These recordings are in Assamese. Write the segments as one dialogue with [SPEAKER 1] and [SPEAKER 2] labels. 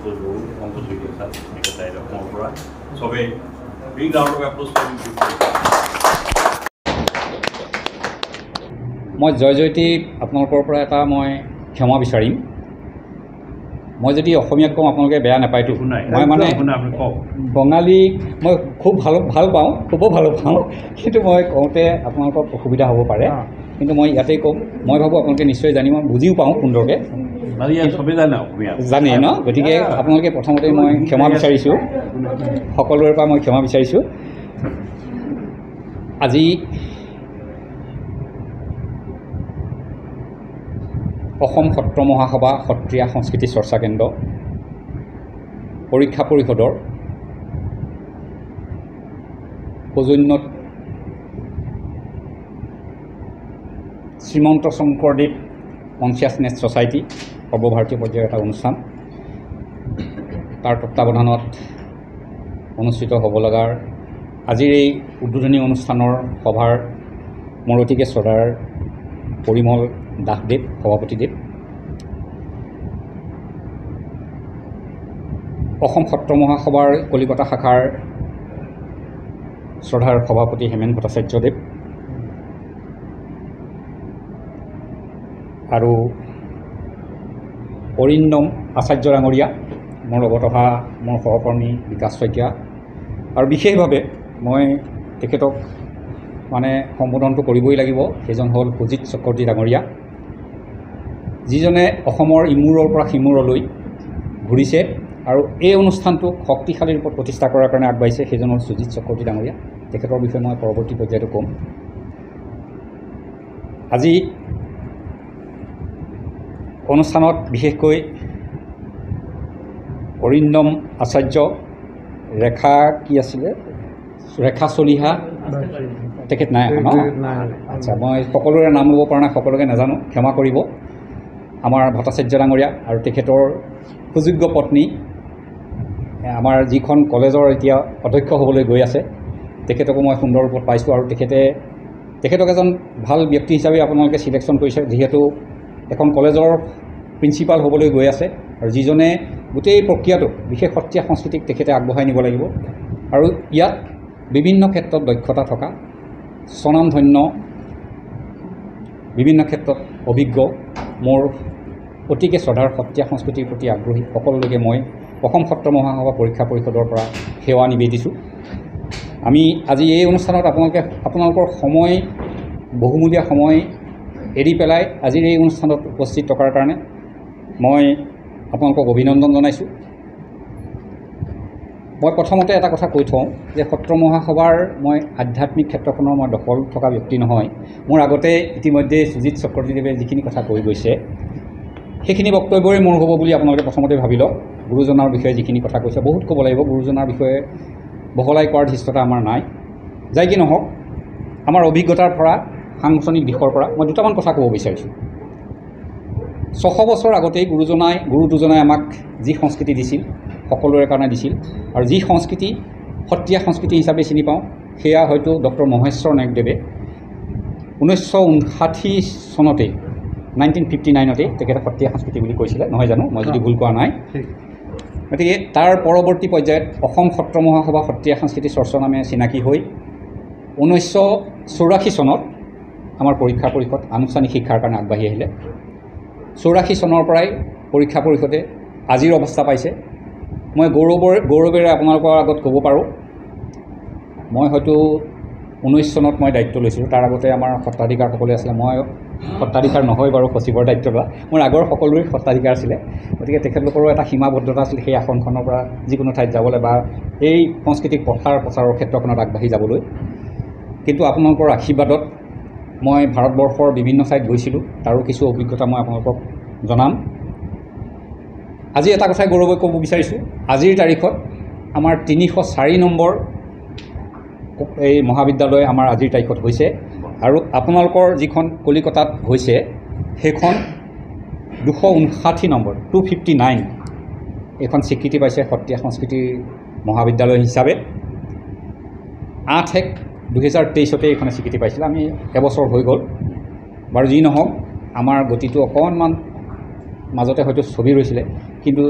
[SPEAKER 1] সন্তোষ বড়ো পংকজ শইকীয়া ছাৰ একেটাই অসমৰ পৰা চবেই বিগ ৰাউণ্ড অফ এপ্ল'জ কৰি
[SPEAKER 2] মই জয় জয়তী আপোনালোকৰ পৰা এটা মই ক্ষমা বিচাৰিম। মই যদি অসমীয়াত কওঁ আপোনালোকে বেয়া নাপায়তো। মই মানে বঙালী মই খুব ভাল পাওঁ, খুব ভাল পাওঁ, কিন্তু মই কওঁতে আপোনালোকৰ অসুবিধা হ'ব পাৰে। কিন্তু মই ইয়াতেই ক'ম, মই ভাবোঁ আপোনালোকে নিশ্চয় জানিব, বুজিও পাওঁ সুন্দৰকৈ, জানে ন? গতিকে আপোনালোকে প্ৰথমতে মই ক্ষমা বিচাৰিছোঁ, সকলোৰে পৰা মই ক্ষমা বিচাৰিছোঁ। আজি অসম সত্ৰ মহাসভা সত্ৰীয়া সংস্কৃতি চৰ্চা কেন্দ্ৰ পৰীক্ষা পৰিষদৰ সৌজন্যত শ্ৰীমন্ত শংকৰদেৱ কনচিয়াছনেছ ছ'চাইটি সৰ্বভাৰতীয় পৰ্যায়ৰ এটা অনুষ্ঠান, তাৰ তত্বাৱধানত অনুষ্ঠিত হ'ব লগাৰ আজিৰ এই উদ্বোধনী অনুষ্ঠানৰ সভাৰ মূৰতিকে শ্ৰদ্ধাৰ পৰিমল দাসদেৱ সভাপতিদেৱ, অসম সত্ৰ মহাসভাৰ কলিকতা শাখাৰ শ্ৰদ্ধাৰ সভাপতি হেমেন ভট্টাচাৰ্যদেৱ আৰু অৰিন্দম আচাৰ্য ডাঙৰীয়া, মোৰ লগত অহা মোৰ সহকৰ্মী বিকাশ শইকীয়া, আৰু বিশেষভাৱে মই তেখেতক মানে সম্বোধনটো কৰিবই লাগিব, সেইজন হ'ল সুজিত চক্ৰৱৰ্তী ডাঙৰীয়া, যিজনে অসমৰ ইমূৰৰ পৰা সিমূৰলৈ ঘূৰিছে আৰু এই অনুষ্ঠানটোক শক্তিশালী ৰূপত প্ৰতিষ্ঠা কৰাৰ কাৰণে আগবাঢ়িছে, সেইজন হ'ল সুজিত চক্ৰৱৰ্তী ডাঙৰীয়া। তেখেতৰ বিষয়ে মই পৰৱৰ্তী পৰ্যায়তো ক'ম। আজি অনুষ্ঠানত বিশেষকৈ অৰিন্দম আচাৰ্য, ৰেখা কি আছিলে, ৰেখা চলিহা, তেখেত নাই ন? আচ্ছা, মই সকলোৰে নাম ল'ব পৰা নাই, সকলোকে নাজানো, ক্ষমা কৰিব। আমাৰ ভট্টাচাৰ্য ডাঙৰীয়া আৰু তেখেতৰ সুযোগ্য পত্নী, আমাৰ যিখন কলেজৰ এতিয়া অধ্যক্ষ হ'বলৈ গৈ আছে, তেখেতকো মই সুন্দৰ ৰূপত পাইছোঁ আৰু তেখেতক এজন ভাল ব্যক্তি হিচাপে আপোনালোকে চিলেকশ্যন কৰিছে, যিহেতু এখন কলেজৰ প্ৰিন্সিপাল হ'বলৈ গৈ আছে আৰু যিজনে গোটেই প্ৰক্ৰিয়াটোক বিশেষ সত্ৰীয়া সংস্কৃতিক তেখেতে আগবঢ়াই নিব লাগিব আৰু ইয়াত বিভিন্ন ক্ষেত্ৰত দক্ষতা থকা স্বনামধন্য, বিভিন্ন ক্ষেত্ৰত অভিজ্ঞ, মোৰ অতিকে শ্ৰদ্ধাৰ সত্ৰীয়া সংস্কৃতিৰ প্ৰতি আগ্ৰহী সকলোলৈকে মই অসম সত্ৰ মহাসভা পৰীক্ষা পৰিষদৰ পৰা সেৱা নিবেদিছোঁ। আমি আজি এই অনুষ্ঠানত আপোনালোকৰ সময়, বহুমূলীয়া সময় এৰি পেলাই আজিৰ এই অনুষ্ঠানত উপস্থিত থকাৰ কাৰণে মই আপোনালোকক অভিনন্দন জনাইছোঁ। মই প্ৰথমতে এটা কথা কৈ থওঁ যে সত্ৰ মহাসভাৰ মই আধ্যাত্মিক ক্ষেত্ৰখনৰ মই দখল থকা ব্যক্তি নহয়। মোৰ আগতে ইতিমধ্যে সুজিত চক্ৰৱৰ্তীদেৱে যিখিনি কথা কৈ গৈছে সেইখিনি বক্তব্যৰে মোৰ হ'ব বুলি আপোনালোকে প্ৰথমতে ভাবি লওক। গুৰুজনাৰ বিষয়ে যিখিনি কথা কৈছে বহুত ক'ব লাগিব, গুৰুজনাৰ বিষয়ে বহলাই কোৱাৰ ধৃষ্টতা আমাৰ নাই। যাই কি নহওক, আমাৰ অভিজ্ঞতাৰ পৰা, সাংগঠনিক দিশৰ পৰা মই দুটামান কথা ক'ব বিচাৰিছোঁ। 600 বছৰ আগতেই গুৰু দুজনাই আমাক যি সংস্কৃতি দিছিল সকলোৰে কাৰণে দিছিল, আৰু যি সংস্কৃতি সত্ৰীয়া সংস্কৃতি হিচাপে চিনি পাওঁ সেয়া হয়তো ডক্টৰ মহেশ্বৰ নায়কদেৱে 1959 চনতেই 1959তেই তেখেতে সত্ৰীয়া সংস্কৃতি বুলি কৈছিলে, নহয় জানো? মই যদি ভুল কোৱা নাই। গতিকে তাৰ পৰৱৰ্তী পৰ্যায়ত অসম সত্ৰ মহাসভা সত্ৰীয়া সংস্কৃতি চৰ্চা নামে চিনাকি হৈ 1984 চনত আমাৰ পৰীক্ষা পৰিষদ আনুষ্ঠানিক শিক্ষাৰ কাৰণে আগবাঢ়ি আহিলে। 84 চনৰ পৰাই পৰীক্ষা পৰিষদে আজিৰ অৱস্থা পাইছে। মই গৌৰৱেৰে আপোনালোকৰ আগত ক'ব পাৰোঁ, মই হয়তো 19 চনত মই দায়িত্ব লৈছিলোঁ, তাৰ আগতে আমাৰ সত্ৰাধিকাৰসকলে আছিলে। মই সত্ৰাধিকাৰ নহয় বাৰু, সচিবৰ দায়িত্ব লোৱা। মোৰ আগৰ সকলোৰে সত্ৰাধিকাৰ আছিলে, গতিকে তেখেতলোকৰো এটা সীমাবদ্ধতা আছিল সেই আসনখনৰ পৰা যিকোনো ঠাইত যাবলৈ বা এই সাংস্কৃতিক প্ৰচাৰৰ ক্ষেত্ৰখনত আগবাঢ়ি যাবলৈ। কিন্তু আপোনালোকৰ আশীৰ্বাদত মই ভাৰতবৰ্ষৰ বিভিন্ন ঠাইত গৈছিলোঁ, তাৰো কিছু অভিজ্ঞতা মই আপোনালোকক জনাম। আজি এটা কথাই গৌৰৱে ক'ব বিচাৰিছোঁ, আজিৰ তাৰিখত আমাৰ 304 নম্বৰ এই মহাবিদ্যালয় আমাৰ আজিৰ তাৰিখত হৈছে, আৰু আপোনালোকৰ যিখন কলিকতাত হৈছে সেইখন 259 নম্বৰ 259 এইখন স্বীকৃতি পাইছে সত্ৰীয়া সংস্কৃতিৰ মহাবিদ্যালয় হিচাপে। 8/1/2023 এইখনে স্বীকৃতি পাইছিলে। আমি এবছৰ হৈ গ'ল বাৰু। যি নহওক, আমাৰ গতিটো অকণমান মাজতে হয়তো ছবি ৰৈছিলে, কিন্তু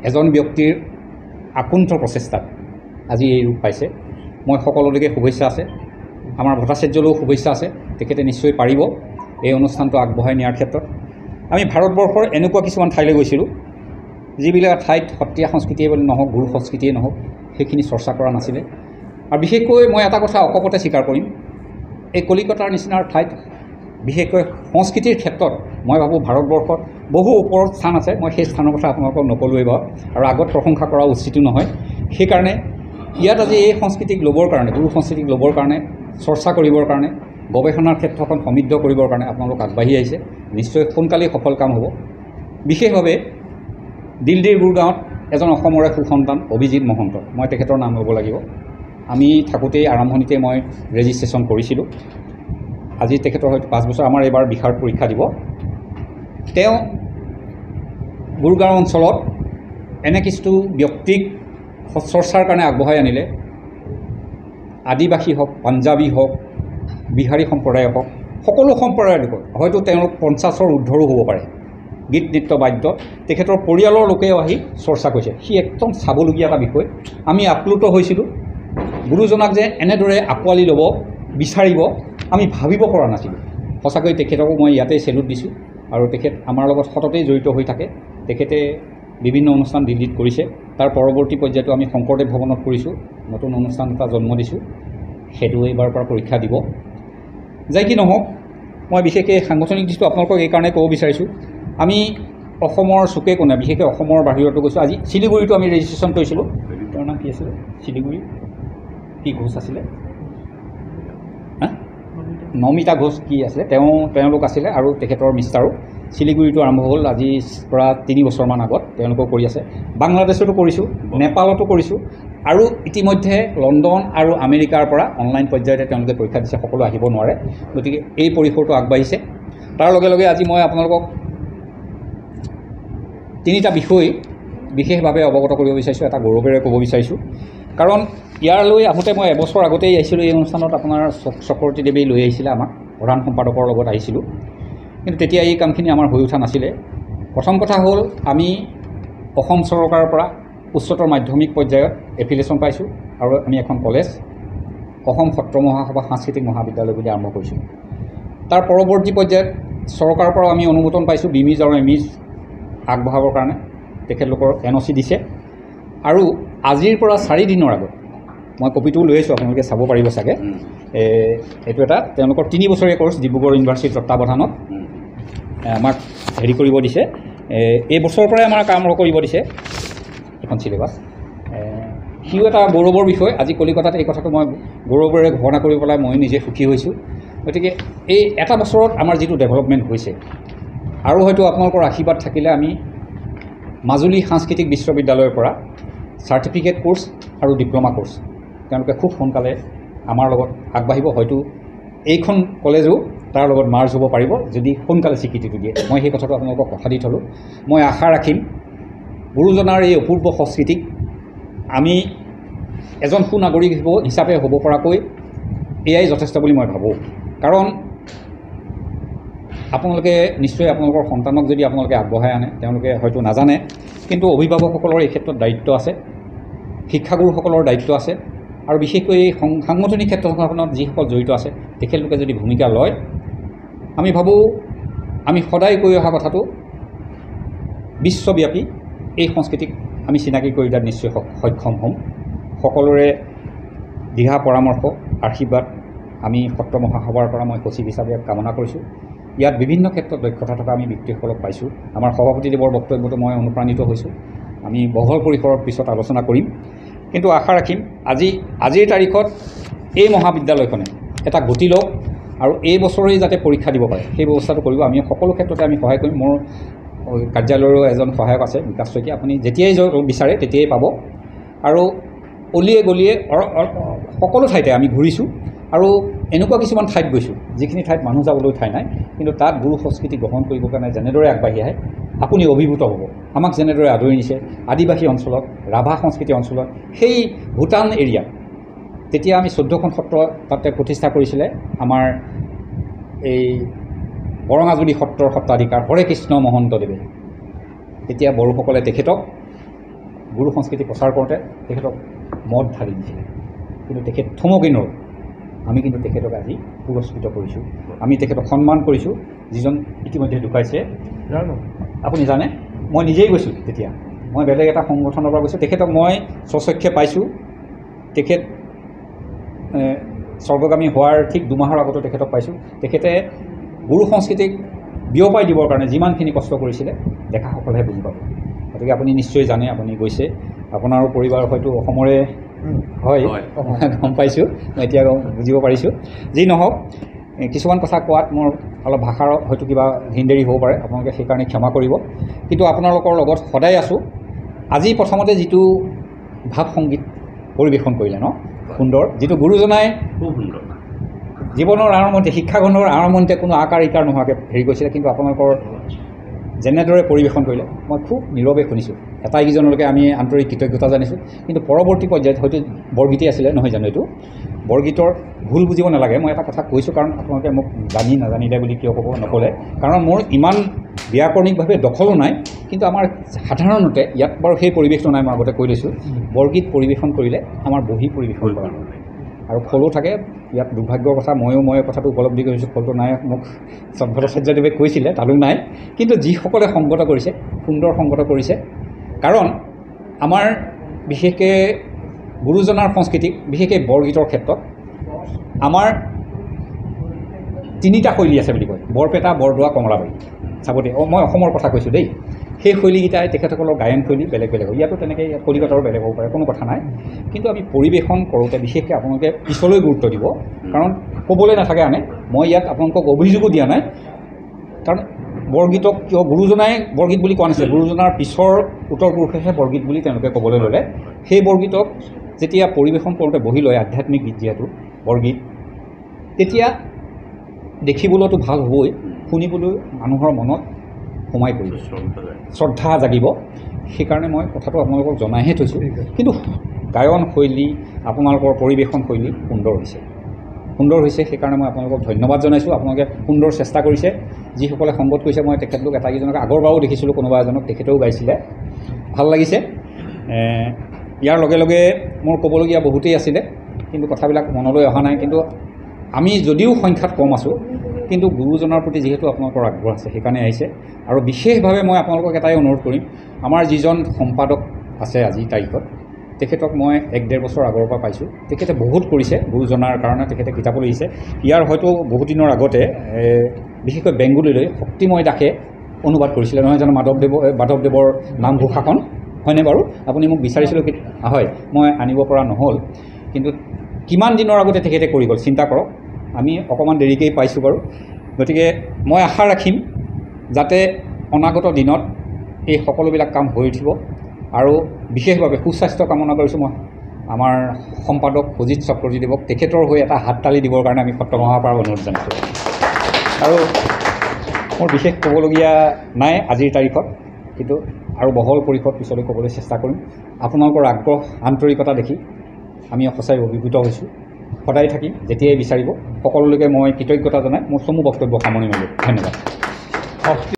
[SPEAKER 2] এজন ব্যক্তিৰ আকুণ্ঠ প্ৰচেষ্টাত আজি এই ৰূপ পাইছে। মই সকলোলৈকে শুভেচ্ছা আছে, আমাৰ ভট্টাচাৰ্যলৈও শুভেচ্ছা আছে। তেখেতে নিশ্চয় পাৰিব এই অনুষ্ঠানটো আগবঢ়াই নিয়াৰ ক্ষেত্ৰত। আমি ভাৰতবৰ্ষৰ এনেকুৱা কিছুমান ঠাইলৈ গৈছিলোঁ যিবিলাক ঠাইত সত্ৰীয়া সংস্কৃতিয়ে বুলি নহওক, গুৰু সংস্কৃতিয়ে নহওক, সেইখিনি চৰ্চা কৰা নাছিলে। আৰু বিশেষকৈ মই এটা কথা অকপতে স্বীকাৰ কৰিম, এই কলিকতাৰ নিচিনাৰ ঠাইত বিশেষকৈ সংস্কৃতিৰ ক্ষেত্ৰত মই ভাবোঁ ভাৰতবৰ্ষত বহু ওপৰত স্থান আছে। মই সেই স্থানৰ কথা আপোনালোকক নকলোৱেই বাৰু, আৰু আগত প্ৰশংসা কৰা উচিতো নহয়। সেইকাৰণে ইয়াত আজি এই সংস্কৃতিক ল'বৰ কাৰণে, গুৰু সংস্কৃতিক ল'বৰ কাৰণে, চৰ্চা কৰিবৰ কাৰণে, গৱেষণাৰ ক্ষেত্ৰখন সমৃদ্ধ কৰিবৰ কাৰণে আপোনালোক আগবাঢ়ি আহিছে। নিশ্চয় সোনকালেই সফল কাম হ'ব। বিশেষভাৱে দিল্লীৰ গুৰগাঁৱত এজন অসমৰে সুসন্তান অভিজিত মহন্ত, মই তেখেতৰ নাম ল'ব লাগিব। আমি থাকোঁতেই আৰম্ভণিতে মই ৰেজিষ্ট্ৰেশ্যন কৰিছিলোঁ। আজি তেখেতৰ হয়তো 5 বছৰ, আমাৰ এইবাৰ বিশাৰদ পৰীক্ষা দিব। তেওঁ গুৰগাঁও অঞ্চলত এনে কিছু ব্যক্তিক চৰ্চাৰ কাৰণে আগবঢ়াই আনিলে। আদিবাসী হওক, পাঞ্জাবী হওক, বিহাৰী সম্প্ৰদায় হওক, সকলো সম্প্ৰদায়ৰ লোক, হয়তো তেওঁলোক 50ৰ ঊৰ্ধৰো হ'ব পাৰে। গীত নৃত্য বাদ্য তেখেতৰ পৰিয়ালৰ লোকেও আহি চৰ্চা কৰিছে। সি একদম চাবলগীয়া এটা বিষয়। আমি আপ্লুত হৈছিলোঁ। গুৰুজনাক যে এনেদৰে আঁকোৱালি ল'ব বিচাৰিব আমি ভাবিব পৰা নাছিলোঁ। সঁচাকৈ তেখেতকো মই ইয়াতেই চেলুট দিছোঁ। আৰু তেখেত আমাৰ লগত সততেই জড়িত হৈ থাকে। তেখেতে বিভিন্ন অনুষ্ঠান দিল্লীত কৰিছে। তাৰ পৰৱৰ্তী পৰ্যায়তো আমি শংকৰদেৱ ভৱনত কৰিছোঁ, নতুন অনুষ্ঠান এটা জন্ম দিছোঁ। সেইটো এইবাৰ পৰা পৰীক্ষা দিব। যাই কি নহওক, মই বিশেষকৈ সাংগঠনিক দিশটো আপোনালোকক এইকাৰণে ক'ব বিচাৰিছোঁ। আমি অসমৰ চুকে কোণে, বিশেষকৈ অসমৰ বাহিৰতো গৈছোঁ। আজি শিলিগুৰিতো আমি ৰেজিষ্ট্ৰেশ্যন কৰিছিলোঁ। তেওঁৰ নাম কি আছিলে? শিলিগুৰি কি ঘোষ আছিলে? নমিতা ঘোষ কি আছিলে? তেওঁলোক আছিলে আৰু তেখেতৰ মিষ্টাৰো। শিলিগুৰিটো আৰম্ভ হ'ল আজি পৰা 3 বছৰমান আগত। তেওঁলোকেও কৰি আছে। বাংলাদেশতো কৰিছোঁ, নেপালতো কৰিছোঁ, আৰু ইতিমধ্যে লণ্ডন আৰু আমেৰিকাৰ পৰা অনলাইন পৰ্যায়তে তেওঁলোকে পৰীক্ষা দিছে। সকলো আহিব নোৱাৰে, গতিকে এই পৰিসৰটো আগবাঢ়িছে। তাৰ লগে লগে আজি মই আপোনালোকক 3টা বিষয় বিশেষভাৱে অৱগত কৰিব বিচাৰিছোঁ, এটা গৌৰৱেৰে ক'ব বিচাৰিছোঁ। কাৰণ ইয়ালৈ আহোঁতে মই এবছৰ আগতেই আহিছিলোঁ। এই অনুষ্ঠানত আপোনাৰ চক্ৰৱৰ্তী দেৱে লৈ আহিছিলে, আমাক প্ৰধান সম্পাদকৰ লগত আহিছিলোঁ। কিন্তু তেতিয়া এই কামখিনি আমাৰ হৈ উঠা নাছিলে। প্ৰথম কথা হ'ল, আমি অসম চৰকাৰৰ পৰা উচ্চতৰ মাধ্যমিক পৰ্যায়ত এফিলিয়েশ্যন পাইছোঁ, আৰু আমি এখন কলেজ অসম সত্ৰ মহাসভা সাংস্কৃতিক মহাবিদ্যালয় বুলি আৰম্ভ কৰিছোঁ। তাৰ পৰৱৰ্তী পৰ্যায়ত চৰকাৰৰ পৰাও আমি অনুমোদন পাইছোঁ বিমিজ আৰু এমিজ আগবঢ়াবৰ কাৰণে। তেখেতলোকৰ NOC দিছে। আৰু আজিৰ পৰা 4 দিনৰ আগত মই কপিটোও লৈ আহিছোঁ, আপোনালোকে চাব পাৰিব চাগে। এইটো এটা তেওঁলোকৰ 3 বছৰীয়া কোৰ্চ ডিব্ৰুগড় ইউনিভাৰ্চিটিৰ তত্বাৱধানত আমাক হেৰি কৰিব দিছে। এই বছৰৰ পৰাই আমাক আৰম্ভ কৰিব দিছে এখন চিলেবাছ। সিও এটা গৌৰৱৰ বিষয়। আজি কলিকতাত এই কথাটো মই গৌৰৱেৰে ঘোষণা কৰি পেলাই মই নিজে সুখী হৈছোঁ। গতিকে এই এটা বছৰত আমাৰ যিটো ডেভেলপমেণ্ট হৈছে, আৰু হয়তো আপোনালোকৰ আশীৰ্বাদ থাকিলে আমি মাজুলী সাংস্কৃতিক বিশ্ববিদ্যালয়ৰ পৰা চাৰ্টিফিকেট কোৰ্চ আৰু ডিপ্ল'মা কোৰ্চ তেওঁলোকে খুব সোনকালে আমাৰ লগত আগবাঢ়িব। হয়তো এইখন কলেজো তাৰ লগত মাৰ্জ হ'ব পাৰিব যদি সোনকালে স্বীকৃতিটো দিয়ে। মই সেই কথাটো আপোনালোকক কথা দি থ'লোঁ। মই আশা ৰাখিম গুৰুজনাৰ এই অপূৰ্ব সংস্কৃতিক আমি এজন সুনাগৰিক হিচাপে হ'ব পৰাকৈ এয়াই যথেষ্ট বুলি মই ভাবোঁ। কাৰণ আপোনালোকে নিশ্চয় আপোনালোকৰ সন্তানক যদি আপোনালোকে আগবঢ়াই আনে, তেওঁলোকে হয়তো নাজানে, কিন্তু অভিভাৱকসকলৰ এই ক্ষেত্ৰত দায়িত্ব আছে, শিক্ষাগুৰুসকলৰ দায়িত্ব আছে, আৰু বিশেষকৈ এই সাংগঠনিক ক্ষেত্ৰখনত যিসকল জড়িত আছে তেখেতলোকে যদি ভূমিকা লয়, আমি ভাবোঁ আমি সদায় কৈ অহা কথাটো বিশ্বব্যাপী এই সংস্কৃতিক আমি চিনাকি কৰি দিয়াত নিশ্চয় সক্ষম হ'ম। সকলোৰে দিহা পৰামৰ্শ, আশীৰ্বাদ আমি সত্ৰ মহাসভাৰ পৰা মই সচিব হিচাপে কামনা কৰিছোঁ। ইয়াত বিভিন্ন ক্ষেত্ৰত দক্ষতা থকা আমি ব্যক্তিসকলক পাইছোঁ। আমাৰ সভাপতিদেৱৰ বক্তব্যটো মই অনুপ্ৰাণিত হৈছোঁ। আমি বহল পৰিসৰত পিছত আলোচনা কৰিম, কিন্তু আশা ৰাখিম আজিৰ তাৰিখত এই মহাবিদ্যালয়খনে এটা গতি লওক আৰু এই বছৰেই যাতে পৰীক্ষা দিব পাৰে সেই ব্যৱস্থাটো কৰিব। আমি সকলো ক্ষেত্ৰতে আমি সহায় কৰিম। মোৰ কাৰ্যালয়ৰো এজন সহায়ক আছে, বিকাশ শইকীয়া। আপুনি যেতিয়াই বিচাৰে তেতিয়াই পাব। আৰু অলিয়ে গলিয়ে সকলো ঠাইতে আমি ঘূৰিছোঁ, আৰু এনেকুৱা কিছুমান ঠাইত গৈছোঁ যিখিনি ঠাইত মানুহ যাবলৈ ঠাই নাই, কিন্তু তাত গুৰু সংস্কৃতি গ্ৰহণ কৰিবৰ কাৰণে যেনেদৰে আগবাঢ়ি আহে আপুনি অভিভূত হ'ব। আমাক যেনেদৰে আদৰি নিছে আদিবাসী অঞ্চলত, ৰাভা সংস্কৃতি অঞ্চলত, সেই ভূটান এৰিয়াত তেতিয়া আমি 14খন সত্ৰ তাতে প্ৰতিষ্ঠা কৰিছিলে আমাৰ এই বৰঙাজুলি সত্ৰৰ সত্ৰাধিকাৰ হৰে কৃষ্ণ মহন্তদেৱে। তেতিয়া বড়োসকলে তেখেতক গুৰু সংস্কৃতি প্ৰচাৰ কৰোঁতে তেখেতক মদ ঢালি দিছিলে, কিন্তু তেখেত থমকি নৰ'ল। আমি কিন্তু তেখেতক আজি পুৰস্কৃত কৰিছোঁ, আমি তেখেতক সন্মান কৰিছোঁ। যিজন ইতিমধ্যে ঢুকাইছে আপুনি জানে, মই নিজেই গৈছোঁ তেতিয়া, মই বেলেগ এটা সংগঠনৰ পৰা গৈছোঁ, তেখেতক মই স্বচক্ষে পাইছোঁ। তেখেত স্বৰ্গগামী হোৱাৰ ঠিক 2 মাহৰ আগতো তেখেতক পাইছোঁ। তেখেতে গুৰু সংস্কৃতিক বিয়পাই দিবৰ কাৰণে যিমানখিনি কষ্ট কৰিছিলে দেখাসকলেহে বুজি পাব। গতিকে আপুনি নিশ্চয় জানে, আপুনি গৈছে, আপোনাৰো পৰিবাৰ হয়তো অসমৰে হয়, গম পাইছোঁ, মই এতিয়া বুজিব পাৰিছোঁ। যি নহওক, কিছুমান কথা কোৱাত মোৰ অলপ ভাষাৰ হয়তো কিবা হিন্দেৰী হ'ব পাৰে, আপোনালোকে সেইকাৰণে ক্ষমা কৰিব। কিন্তু আপোনালোকৰ লগত সদায় আছোঁ। আজি প্ৰথমতে যিটো ভাৱ সংগীত পৰিৱেশন কৰিলে ন, সুন্দৰ, যিটো গুৰুজনাই
[SPEAKER 1] খুব সুন্দৰ
[SPEAKER 2] জীৱনৰ আৰম্ভণিতে, শিক্ষাখণ্ডৰ আৰম্ভণিতে কোনো আকাৰ ইকাৰ নোহোৱাকৈ হেৰি কৰিছিলে, কিন্তু আপোনালোকৰ যেনেদৰে পৰিৱেশন কৰিলে মই খুব নীৰৱে শুনিছোঁ। এটাইকেইজনলৈকে আমি আন্তৰিক কৃতজ্ঞতা জানিছোঁ। কিন্তু পৰৱৰ্তী পৰ্যায়ত হয়তো বৰগীতেই আছিলে নহয় জানো, এইটো বৰগীতৰ ভুল বুজিব নালাগে। মই এটা কথা কৈছোঁ, কাৰণ আপোনালোকে মোক জানি নাজানিলে বুলি কিয় ক'ব নক'লে, কাৰণ মোৰ ইমান ব্যাকৰণিকভাৱে দখলো নাই। কিন্তু আমাৰ সাধাৰণতে ইয়াত বাৰু সেই পৰিৱেশটো নাই, মই আগতে কৈ লৈছোঁ। বৰগীত পৰিৱেশন কৰিলে আমাৰ বহি পৰিৱেশন কৰা হয় আৰু খোলো থাকে। ইয়াত দুৰ্ভাগ্যৰ কথা, মই কথাটো উপলব্ধি কৰিছোঁ, খোলটো নাই, মোক ভট্টাচাৰ্যদেৱে কৈছিলে, তাতো নাই। কিন্তু যিসকলে সংগত কৰিছে, সুন্দৰ সংগত কৰিছে। কাৰণ আমাৰ বিশেষকৈ গুৰুজনাৰ সংস্কৃতিক, বিশেষকৈ বৰগীতৰ ক্ষেত্ৰত আমাৰ 3টা শৈলী আছে বুলি কয়, বৰপেটা, বৰদোৱা, কমলাবাৰী। চাব দেই, মই অসমৰ কথা কৈছোঁ দেই। সেই শৈলীকেইটাই তেখেতসকলৰ গায়ন শৈলী বেলেগ বেলেগ হয়। ইয়াতো তেনেকৈ কলিকতাৰো বেলেগ হ'ব পাৰে, কোনো কথা নাই। কিন্তু আমি পৰিৱেশন কৰোঁতে বিশেষকৈ আপোনালোকে পিছলৈ গুৰুত্ব দিব, কাৰণ ক'বলৈ নাথাকে আনে। মই ইয়াত আপোনালোকক অভিযোগো দিয়া নাই, কাৰণ বৰগীতক কিয় গুৰুজনাই বৰগীত বুলি কোৱা নাছিলে, গুৰুজনাৰ পিছৰ উত্তৰ পুৰুষেহে বৰগীত বুলি তেওঁলোকে ক'বলৈ ল'লে। সেই বৰগীতক যেতিয়া পৰিৱেশন কৰোঁতে বহি লয়, আধ্যাত্মিক গীত যিহেতু বৰগীত, তেতিয়া দেখিবলৈতো ভাল হ'বই, শুনিবলৈ মানুহৰ মনত সোমাই পৰিব, শ্ৰদ্ধা জাগিব। সেইকাৰণে মই কথাটো আপোনালোকক জনাইহে থৈছোঁ। কিন্তু গায়ন শৈলী, আপোনালোকৰ পৰিৱেশন শৈলী সুন্দৰ হৈছে, সুন্দৰ হৈছে। সেইকাৰণে মই আপোনালোকক ধন্যবাদ জনাইছোঁ। আপোনালোকে সুন্দৰ চেষ্টা কৰিছে। যিসকলে সংগত কৰিছে, মই তেখেতলোক এটাইকেইজনক আগৰবাৰো দেখিছিলোঁ, কোনোবা এজনক, তেখেতেও গাইছিলে, ভাল লাগিছে। ইয়াৰ লগে লগে মোৰ ক'বলগীয়া বহুতেই আছিলে, কিন্তু কথাবিলাক মনলৈ অহা নাই। কিন্তু আমি যদিও সংখ্যাত কম আছোঁ, কিন্তু গুৰুজনাৰ প্ৰতি যিহেতু আপোনালোকৰ আগ্ৰহ আছে, সেইকাৰণে আহিছে। আৰু বিশেষভাৱে মই আপোনালোকক এটাই অনুৰোধ কৰিম, আমাৰ যিজন সম্পাদক আছে আজিৰ তাৰিখত, তেখেতক মই 1-1.5 বছৰ আগৰ পৰা পাইছোঁ। তেখেতে বহুত কৰিছে গুৰুজনাৰ কাৰণে, তেখেতে কিতাপো লিখিছে। ইয়াৰ হয়তো বহুত দিনৰ আগতে বিশেষকৈ বেংগলীলৈ শক্তিময় দাসে অনুবাদ কৰিছিলে নহয় জানো, মাধৱদেৱৰ নামঘোষাখন, হয়নে বাৰু? আপুনি মোক বিচাৰিছিলোঁ, হয়, মই আনিব পৰা নহ'ল। কিন্তু কিমান দিনৰ আগতে তেখেতে কৰি গ'ল, চিন্তা কৰক। আমি অকণমান দেৰিকেই পাইছোঁ বাৰু। গতিকে মই আশা ৰাখিম যাতে অনাগত দিনত এই সকলোবিলাক কাম হৈ উঠিব। আৰু বিশেষভাৱে সুস্বাস্থ্য কামনা কৰিছোঁ মই আমাৰ সম্পাদক অজিত চক্ৰৱৰ্তীদেৱক, তেখেতৰ হৈ এটা হাততালি দিবৰ কাৰণে আমি সত্ৰ মহাসভাৰ অনুৰোধ জনাইছোঁ। আৰু মোৰ বিশেষ ক'বলগীয়া নাই আজিৰ তাৰিখত, কিন্তু আৰু বহল পৰিসৰত পিছলৈ ক'বলৈ চেষ্টা কৰিম। আপোনালোকৰ আগ্ৰহ, আন্তৰিকতা দেখি আমি সঁচাই অভিভূত হৈছোঁ। সদায় থাকিম, যেতিয়াই বিচাৰিব। সকলোলৈকে মই কৃতজ্ঞতা জনাই মোৰ চমু বক্তব্য সামৰণি মাৰিলোঁ। ধন্যবাদ।